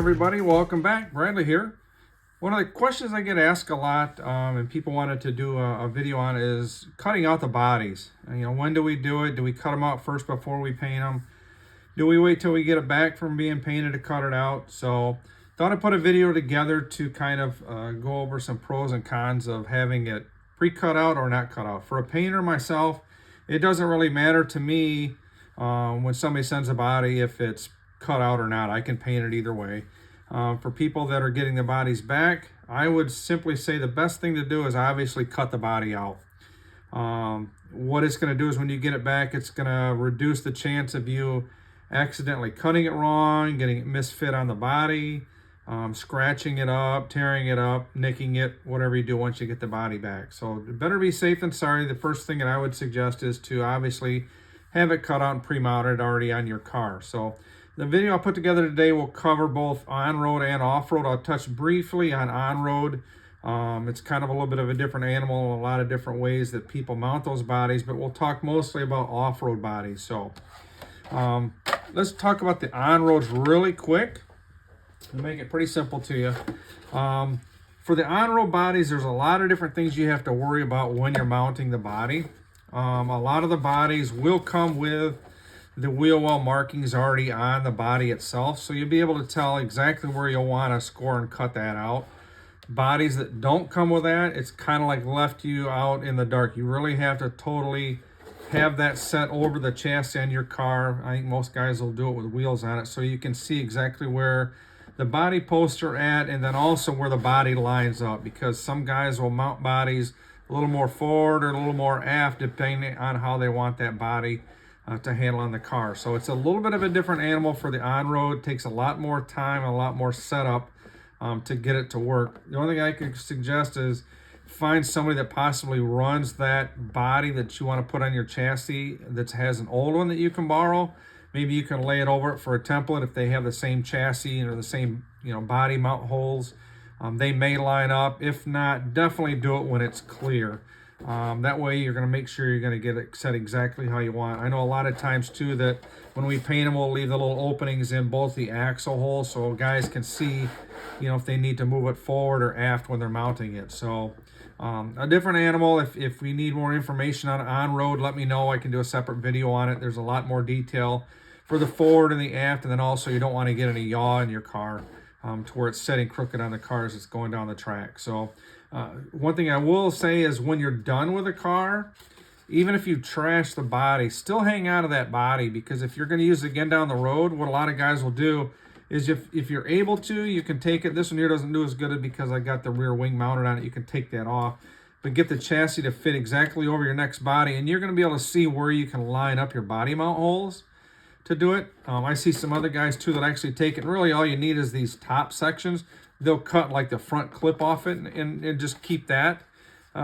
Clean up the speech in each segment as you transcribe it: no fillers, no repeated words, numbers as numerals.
everybody, welcome back. Bradley here. One of the questions I get asked a lot, and people wanted to do a video on, is cutting out the bodies. When do we do it? Do we cut them out first before we paint them? Do we wait till we get it back from being painted to cut it out? So thought I'd put a video together to kind of go over some pros and cons of having it pre-cut out or not cut out. For a painter myself, it doesn't really matter to me when somebody sends a body if it's cut out or not. I can paint it either way. For people that are getting the bodies back, I would simply say the best thing to do is obviously cut the body out. What it's going to do is when you get it back, it's going to reduce the chance of you accidentally cutting it wrong, getting it misfit on the body, scratching it up, tearing it up, nicking it, whatever you do once you get the body back. So better be safe than sorry. The first thing that I would suggest is to obviously have it cut out and pre-mounted already on your car. So the video I put together today will cover both on-road and off-road. I'll touch briefly on-road. It's kind of a little bit of a different animal, a lot of different ways that people mount those bodies, but we'll talk mostly about off-road bodies. So let's talk about the on-roads really quick and make it pretty simple to you. For the on-road bodies, there's a lot of different things you have to worry about when you're mounting the body. A lot of the bodies will come with the wheel well markings already on the body itself, so you'll be able to tell exactly where you'll want to score and cut that out. Bodies that don't come with that, it's kind of like left you out in the dark. You really have to totally have that set over the chassis on your car. I think most guys will do it with wheels on it, so you can see exactly where the body posts are at, and then also where the body lines up, because some guys will mount bodies a little more forward or a little more aft depending on how they want that body to handle on the car. So it's a little bit of a different animal for the on-road. It takes a lot more time, a lot more setup to get it to work. The only thing I could suggest is find somebody that possibly runs that body that you want to put on your chassis that has an old one that you can borrow. Maybe you can lay it over it for a template if they have the same chassis or the same body mount holes. They may line up. If not, definitely do it when it's clear. That way you're going to make sure you're going to get it set exactly how you want. I know a lot of times too that when we paint them, we'll leave the little openings in both the axle holes so guys can see, if they need to move it forward or aft when they're mounting it. So a different animal. If we need more information on road, let me know. I can do a separate video on it. There's a lot more detail for the forward and the aft, and then also you don't want to get any yaw in your car to where it's setting crooked on the car as it's going down the track. So one thing I will say is when you're done with a car, even if you trash the body, still hang out of that body, because if you're going to use it again down the road, what a lot of guys will do is if you're able to, you can take it. This one here doesn't do as good because I got the rear wing mounted on it. You can take that off, but get the chassis to fit exactly over your next body, and you're going to be able to see where you can line up your body mount holes to do it. I see some other guys too that actually take it, and really all you need is these top sections. They'll cut like the front clip off it and just keep that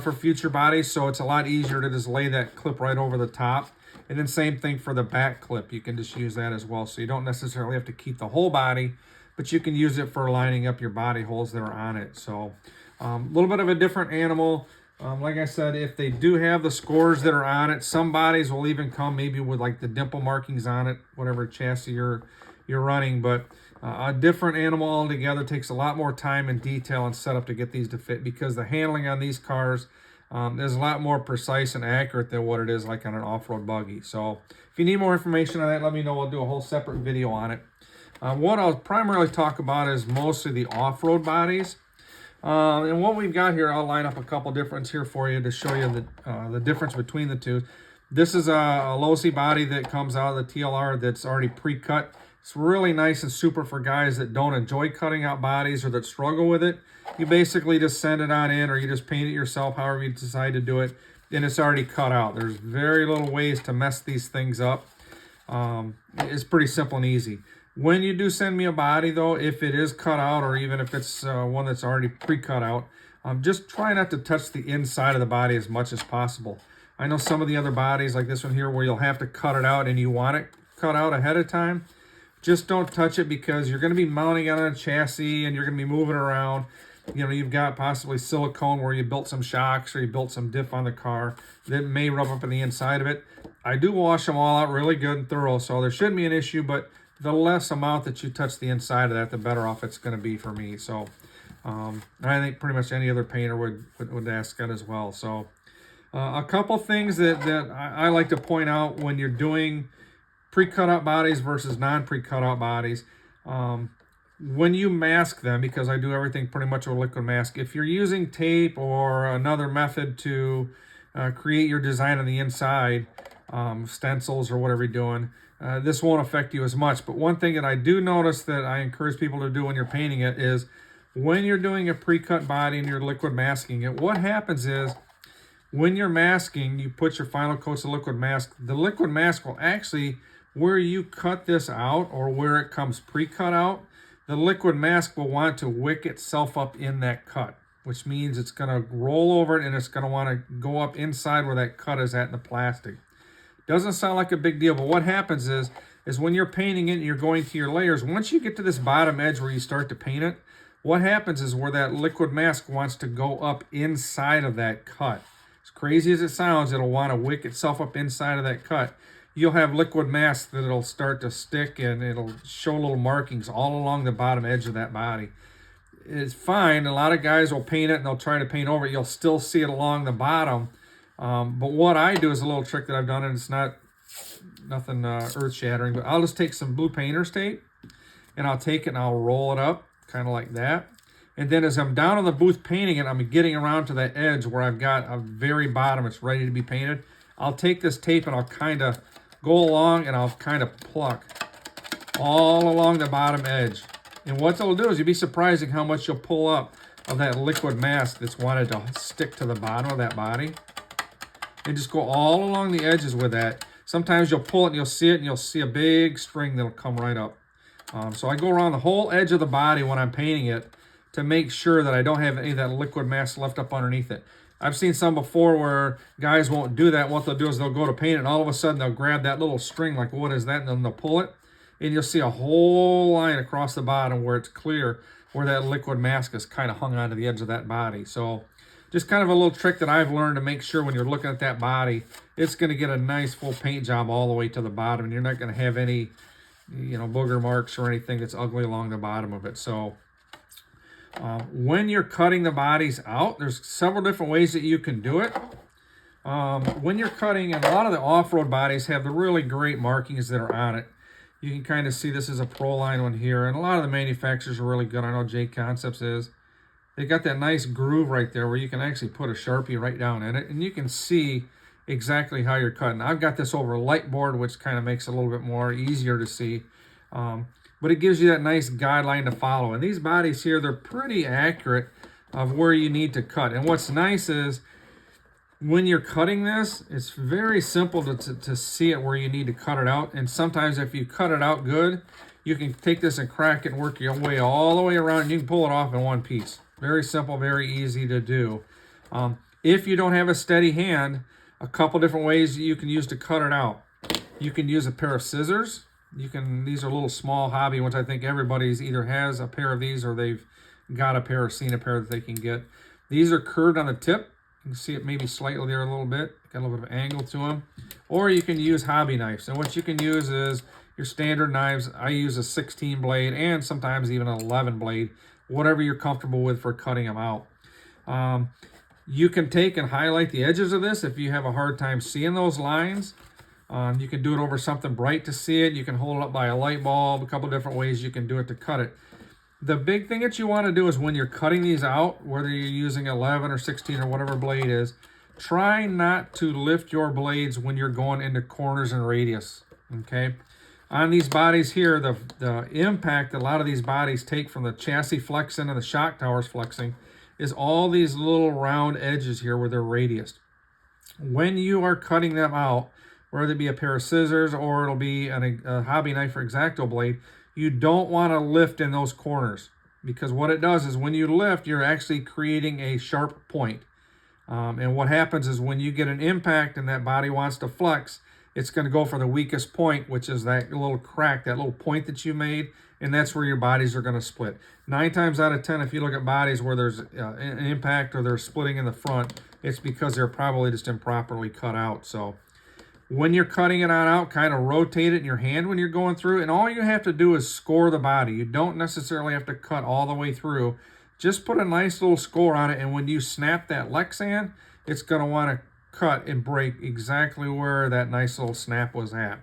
for future bodies. So it's a lot easier to just lay that clip right over the top. And then same thing for the back clip. You can just use that as well. So you don't necessarily have to keep the whole body, but you can use it for lining up your body holes that are on it. So a little bit of a different animal. Like I said, if they do have the scores that are on it, some bodies will even come maybe with like the dimple markings on it, whatever chassis you're running. But a different animal altogether. Takes a lot more time and detail and setup to get these to fit, because the handling on these cars is a lot more precise and accurate than what it is like on an off-road buggy. So if you need more information on that, let me know. I'll do a whole separate video on it. What I'll primarily talk about is mostly the off-road bodies. And what we've got here, I'll line up a couple difference here for you to show you the difference between the two. This is a Losi body that comes out of the TLR that's already pre-cut. It's really nice and super for guys that don't enjoy cutting out bodies or that struggle with it. You basically just send it on in, or you just paint it yourself, however you decide to do it, and it's already cut out. There's very little ways to mess these things up. It's pretty simple and easy. When you do send me a body, though, if it is cut out, or even if it's one that's already pre-cut out, just try not to touch the inside of the body as much as possible. I know some of the other bodies, like this one here, where you'll have to cut it out and you want it cut out ahead of time. Just don't touch it, because you're going to be mounting it on a chassis and you're going to be moving around. You've got possibly silicone where you built some shocks or you built some diff on the car that may rub up on the inside of it. I do wash them all out really good and thorough, so there shouldn't be an issue, but the less amount that you touch the inside of that, the better off it's going to be for me. So and I think pretty much any other painter would ask that as well. So a couple things that I like to point out when you're doing pre-cut out bodies versus non-pre-cut out bodies. When you mask them, because I do everything pretty much with liquid mask, if you're using tape or another method to create your design on the inside, stencils or whatever you're doing, this won't affect you as much. But one thing that I do notice that I encourage people to do when you're painting it is when you're doing a pre-cut body and you're liquid masking it, what happens is when you're masking, you put your final coats of liquid mask, the liquid mask will actually, where you cut this out or where it comes pre-cut out, the liquid mask will want to wick itself up in that cut, which means it's going to roll over it and it's going to want to go up inside where that cut is at in the plastic. Doesn't sound like a big deal, but what happens is when you're painting it and you're going to your layers, once you get to this bottom edge where you start to paint it, what happens is where that liquid mask wants to go up inside of that cut. As crazy as it sounds, it'll want to wick itself up inside of that cut. You'll have liquid mask that it'll start to stick and it'll show little markings all along the bottom edge of that body. It's fine. A lot of guys will paint it and they'll try to paint over it. You'll still see it along the bottom. But what I do is a little trick that I've done, and it's nothing earth-shattering, but I'll just take some blue painter's tape and I'll take it and I'll roll it up kind of like that. And then as I'm down on the booth painting it, I'm getting around to that edge where I've got a very bottom, it's ready to be painted. I'll take this tape and I'll kind of go along and I'll kind of pluck all along the bottom edge. And what they'll do is you'll be surprised at how much you'll pull up of that liquid mask that's wanted to stick to the bottom of that body. And just go all along the edges with that. Sometimes you'll pull it and you'll see it and you'll see a big string that'll come right up. So I go around the whole edge of the body when I'm painting it to make sure that I don't have any of that liquid mask left up underneath it. I've seen some before where guys won't do that. What they'll do is they'll go to paint it and all of a sudden they'll grab that little string like, what is that? And then they'll pull it and you'll see a whole line across the bottom where it's clear where that liquid mask is kind of hung onto the edge of that body. So just kind of a little trick that I've learned to make sure when you're looking at that body, it's going to get a nice full paint job all the way to the bottom and you're not going to have any, booger marks or anything that's ugly along the bottom of it. So when you're cutting the bodies out, there's several different ways that you can do it. When you're cutting, and a lot of the off-road bodies have the really great markings that are on it. You can kind of see this is a Proline one here, and a lot of the manufacturers are really good. I know J Concepts is. They got that nice groove right there where you can actually put a Sharpie right down in it, and you can see exactly how you're cutting. I've got this over a light board, which kind of makes it a little bit more easier to see. But it gives you that nice guideline to follow. And these bodies here, they're pretty accurate of where you need to cut. And what's nice is when you're cutting this, it's very simple to see it where you need to cut it out. And sometimes if you cut it out good, you can take this and crack it and work your way all the way around and you can pull it off in one piece. Very simple, very easy to do. If you don't have a steady hand, a couple different ways you can use to cut it out. You can use a pair of scissors. These are little small hobby ones. I think everybody's either has a pair of these or they've got a pair or seen a pair that they can get. These are curved on the tip. You can see it maybe slightly there a little bit. Got a little bit of angle to them. Or you can use hobby knives. And what you can use is your standard knives. I use a 16 blade and sometimes even an 11 blade. Whatever you're comfortable with for cutting them out. You can take and highlight the edges of this if you have a hard time seeing those lines. You can do it over something bright to see it. You can hold it up by a light bulb. A couple different ways you can do it to cut it. The big thing that you want to do is when you're cutting these out, whether you're using 11 or 16 or whatever blade is, try not to lift your blades when you're going into corners and radius. Okay. On these bodies here, the impact that a lot of these bodies take from the chassis flexing and the shock towers flexing is all these little round edges here where they're radiused. When you are cutting them out, whether it be a pair of scissors or it'll be a hobby knife or X-Acto blade, you don't want to lift in those corners because what it does is when you lift, you're actually creating a sharp point. And what happens is when you get an impact and that body wants to flex, it's going to go for the weakest point, which is that little crack, that little point that you made, and that's where your bodies are going to split. 9 times out of 10, if you look at bodies where there's an impact or they're splitting in the front, it's because they're probably just improperly cut out. So When you're cutting it on out, kind of rotate it in your hand when you're going through, and all you have to do is score the body. You don't necessarily have to cut all the way through. Just put a nice little score on it, and when you snap that Lexan, it's going to want to cut and break exactly where that nice little snap was at.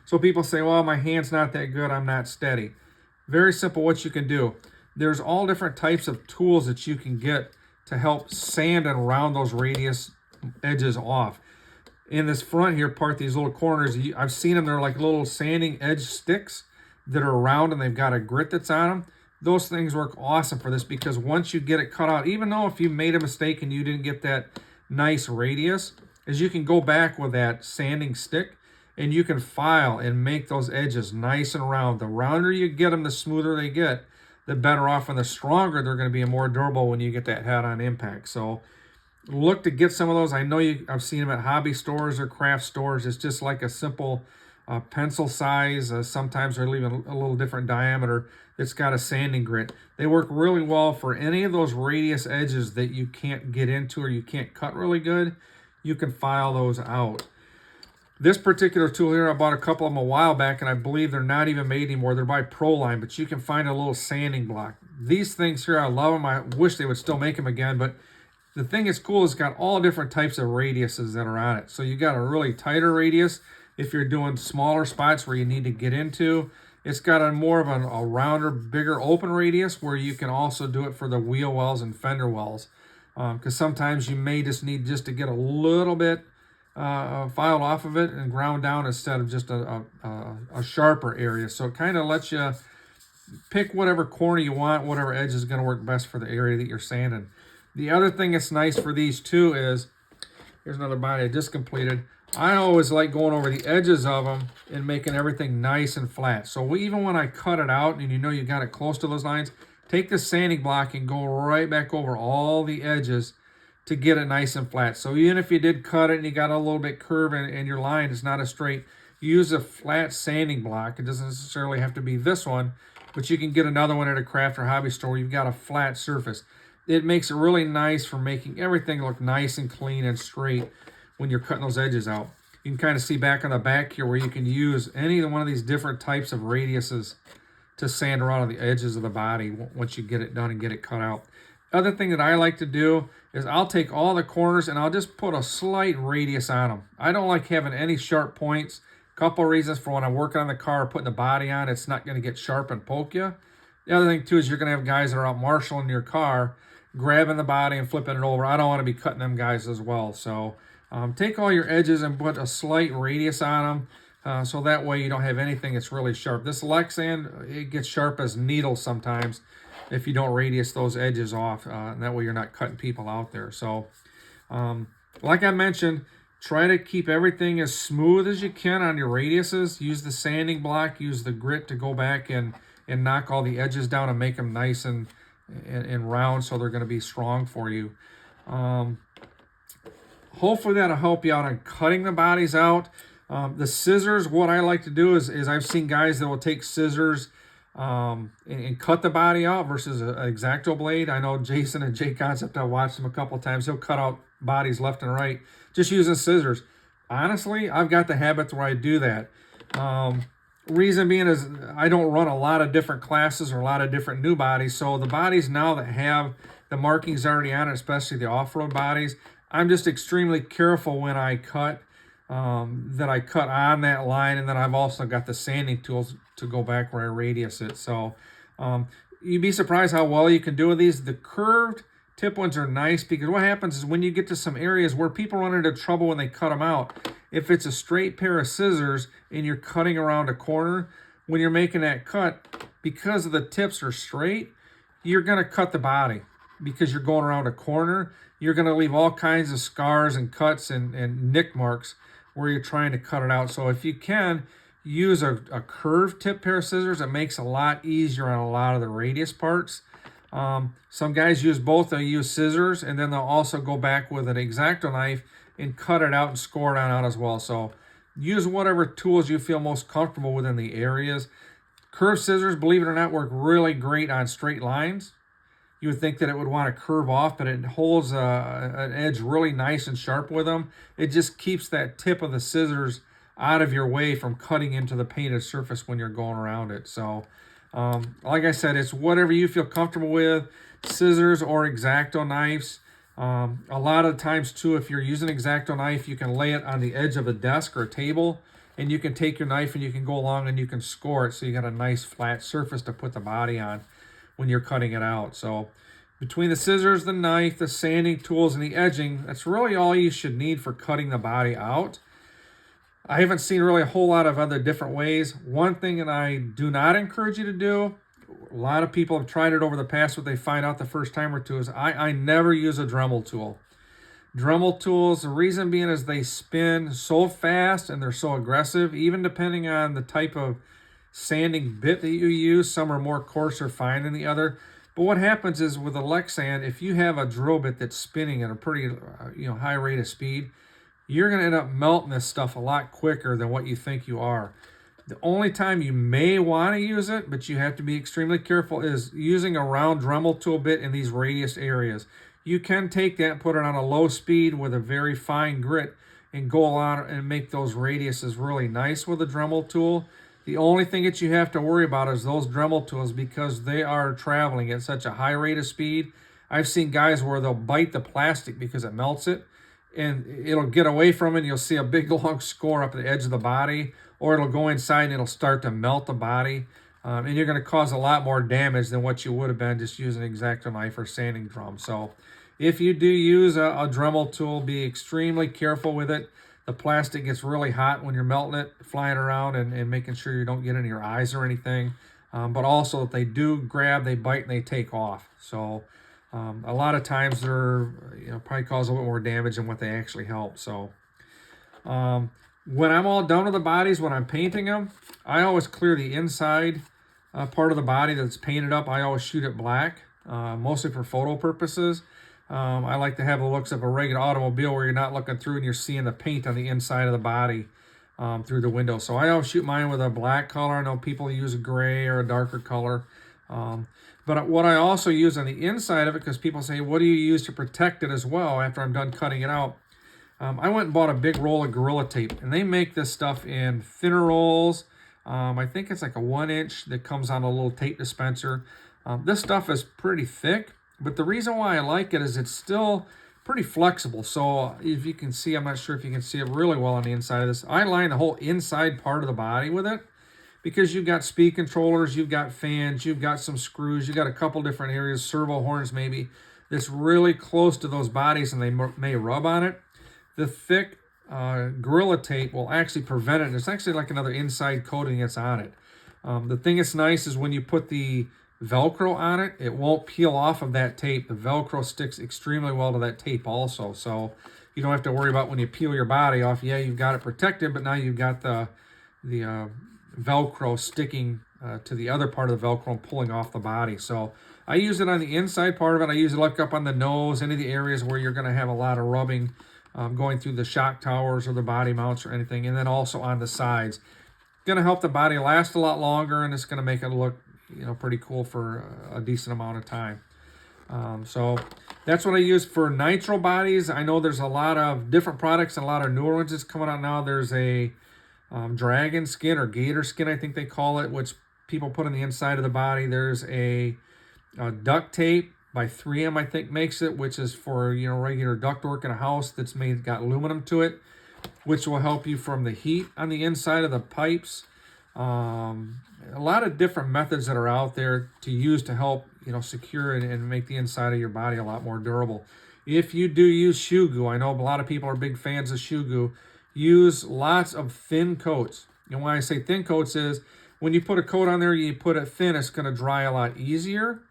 So people say, well, my hand's not that good, I'm not steady. Very simple what you can do. There's all different types of tools that you can get to help sand and round those radius edges off. In this front here part, these little corners, I've seen them, they're like little sanding edge sticks that are round and they've got a grit that's on them. Those things work awesome for this because once you get it cut out, even though if you made a mistake and you didn't get that nice radius, is you can go back with that sanding stick and you can file and make those edges nice and round. The rounder you get them, the smoother they get, the better off, and the stronger they're going to be and more durable when you get that head-on impact. So look to get some of those. I know I've seen them at hobby stores or craft stores. It's just like a simple pencil size. Sometimes they're even a little different diameter. It's got a sanding grit. They work really well for any of those radius edges that you can't get into or you can't cut really good. You can file those out. This particular tool here, I bought a couple of them a while back, and I believe they're not even made anymore. They're by Proline, but you can find a little sanding block. These things here, I love them. I wish they would still make them again, but the thing that's cool is it's got all different types of radiuses that are on it. So you got a really tighter radius if you're doing smaller spots where you need to get into. It's got a more of a rounder, bigger open radius where you can also do it for the wheel wells and fender wells. Because sometimes you may just need to get a little bit filed off of it and ground down instead of just a sharper area. So it kind of lets you pick whatever corner you want, whatever edge is going to work best for the area that you're sanding. The other thing that's nice for these too is, here's another body I just completed. I always like going over the edges of them and making everything nice and flat. So even when I cut it out and you know you got it close to those lines, take the sanding block and go right back over all the edges to get it nice and flat. So even if you did cut it and you got a little bit curve and your line is not as straight, use a flat sanding block. It doesn't necessarily have to be this one, but you can get another one at a craft or hobby store. You've got a flat surface. It makes it really nice for making everything look nice and clean and straight when you're cutting those edges out. You can kind of see back on the back here where you can use any one of these different types of radiuses to sand around the edges of the body once you get it done and get it cut out. Other thing that I like to do is I'll take all the corners and I'll just put a slight radius on them. I don't like having any sharp points. Couple of reasons for when I'm working on the car or putting the body on, it's not going to get sharp and poke you. The other thing too is you're going to have guys that are out marshaling your car, grabbing the body and flipping it over. I don't want to be cutting them guys as well. So take all your edges and put a slight radius on them, so that way you don't have anything that's really sharp. This Lexan, it gets sharp as needles sometimes if you don't radius those edges off. And that way you're not cutting people out there. So like I mentioned, try to keep everything as smooth as you can on your radiuses. Use the sanding block, use the grit to go back and knock all the edges down and make them nice and round, so they're going to be strong for you. Hopefully that'll help you out on cutting the bodies out. The scissors, what I like to do is I've seen guys that will take scissors and cut the body out versus an X-Acto blade. I know Jason and J Concept, I've watched them a couple of times. He'll cut out bodies left and right just using scissors. Honestly, I've got the habit where I do that. Reason being is I don't run a lot of different classes or a lot of different new bodies. So the bodies now that have the markings already on it, especially the off-road bodies, I'm just extremely careful when I cut, that I cut on that line. And then I've also got the sanding tools to go back where I radius it. So you'd be surprised how well you can do with these. The curved tip ones are nice because what happens is when you get to some areas where people run into trouble when they cut them out, if it's a straight pair of scissors and you're cutting around a corner, when you're making that cut, because of the tips are straight, you're going to cut the body because you're going around a corner. You're going to leave all kinds of scars and cuts and nick marks where you're trying to cut it out. So if you can, use a curved tip pair of scissors. It makes it a lot easier on a lot of the radius parts. Some guys use both. They'll use scissors and then they'll also go back with an X-Acto knife and cut it out and score it on out as well. So use whatever tools you feel most comfortable with in the areas. Curved scissors, believe it or not, work really great on straight lines. You would think that it would want to curve off, but it holds an edge really nice and sharp with them. It just keeps that tip of the scissors out of your way from cutting into the painted surface when you're going around it. So like I said, it's whatever you feel comfortable with, scissors or X-Acto knives. A lot of times too, if you're using an X-Acto knife, you can lay it on the edge of a desk or a table, and you can take your knife and you can go along and you can score it so you got a nice flat surface to put the body on when you're cutting it out. So between the scissors, the knife, the sanding tools, and the edging, that's really all you should need for cutting the body out. I haven't seen really a whole lot of other different ways. One thing that I do not encourage you to do, a lot of people have tried it over the past, what they find out the first time or two is I never use a Dremel tool. Dremel tools, the reason being is they spin so fast and they're so aggressive, even depending on the type of sanding bit that you use. Some are more coarse or fine than the other. But what happens is with a Lexan, if you have a drill bit that's spinning at a pretty high rate of speed, you're going to end up melting this stuff a lot quicker than what you think you are. The only time you may want to use it, but you have to be extremely careful, is using a round Dremel tool bit in these radius areas. You can take that and put it on a low speed with a very fine grit and go on and make those radiuses really nice with a Dremel tool. The only thing that you have to worry about is those Dremel tools, because they are traveling at such a high rate of speed. I've seen guys where they'll bite the plastic because it melts it, and it'll get away from it and you'll see a big long score up at the edge of the body, or it'll go inside and it'll start to melt the body. And you're going to cause a lot more damage than what you would have been just using an X-Acto knife or sanding drum. So if you do use a Dremel tool, be extremely careful with it. The plastic gets really hot when you're melting it, flying around, and making sure you don't get into your eyes or anything. But also, if they do grab, they bite and they take off. So a lot of times they're probably cause a little more damage than what they actually help. So when I'm all done with the bodies, when I'm painting them, I always clear the inside part of the body that's painted up. I always shoot it black, mostly for photo purposes. I like to have the looks of a regular automobile where you're not looking through and you're seeing the paint on the inside of the body through the window. So I always shoot mine with a black color. I know people use a gray or a darker color. But what I also use on the inside of it, because people say, what do you use to protect it as well after I'm done cutting it out? I went and bought a big roll of Gorilla Tape, and they make this stuff in thinner rolls. I think it's like a 1-inch that comes on a little tape dispenser. This stuff is pretty thick, but the reason why I like it is it's still pretty flexible. So if you can see, I'm not sure if you can see it really well on the inside of this. I line the whole inside part of the body with it, because you've got speed controllers, you've got fans, you've got some screws, you've got a couple different areas, servo horns maybe, that's really close to those bodies and they may rub on it. The thick Gorilla Tape will actually prevent it. It's actually like another inside coating that's on it. The thing that's nice is when you put the Velcro on it, it won't peel off of that tape. The Velcro sticks extremely well to that tape also. So you don't have to worry about when you peel your body off. Yeah, you've got it protected, but now you've got the Velcro sticking to the other part of the Velcro and pulling off the body. So I use it on the inside part of it. I use it like up on the nose, any of the areas where you're going to have a lot of rubbing going through the shock towers or the body mounts or anything. And then also on the sides. Going to help the body last a lot longer, and it's going to make it look pretty cool for a decent amount of time. So that's what I use for nitro bodies. I know there's a lot of different products and a lot of newer ones that's coming out now. There's a dragon skin or gator skin, I think they call it, which people put on the inside of the body. There's a duct tape by 3M, I think, makes it, which is for regular ductwork in a house that's got aluminum to it, which will help you from the heat on the inside of the pipes. A lot of different methods that are out there to use to help secure it and make the inside of your body a lot more durable. If you do use shoe goo, I know a lot of people are big fans of shoe goo, use lots of thin coats. And when I say thin coats is when you put a coat on there, you put it thin, it's going to dry a lot easier.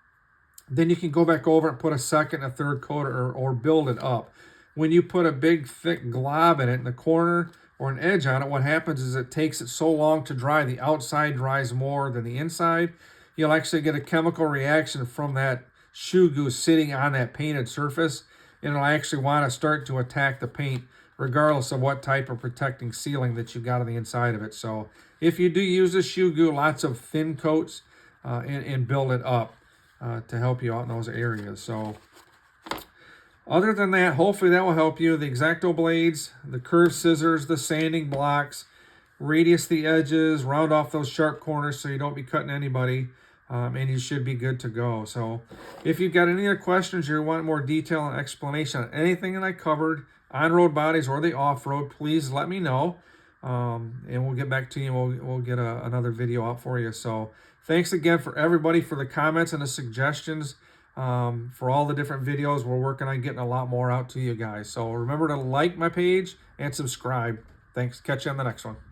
Then you can go back over and put a second, a third coat or build it up. When you put a big thick glob in it in the corner or an edge on it, what happens is it takes it so long to dry, the outside dries more than the inside. You'll actually get a chemical reaction from that shoe goo sitting on that painted surface, and it'll actually want to start to attack the paint regardless of what type of protecting sealing that you got on the inside of it. So if you do use the shoe goo, lots of thin coats and build it up to help you out in those areas. So other than that, hopefully that will help you. The X-Acto blades, the curved scissors, the sanding blocks, radius the edges, round off those sharp corners so you don't be cutting anybody, and you should be good to go. So if you've got any other questions or you want more detail and explanation on anything that I covered, on-road bodies or the off-road, please let me know, and we'll get back to you, and we'll get another video out for you. So thanks again for everybody for the comments and the suggestions, for all the different videos. We're working on getting a lot more out to you guys. So remember to like my page and subscribe. Thanks. Catch you on the next one.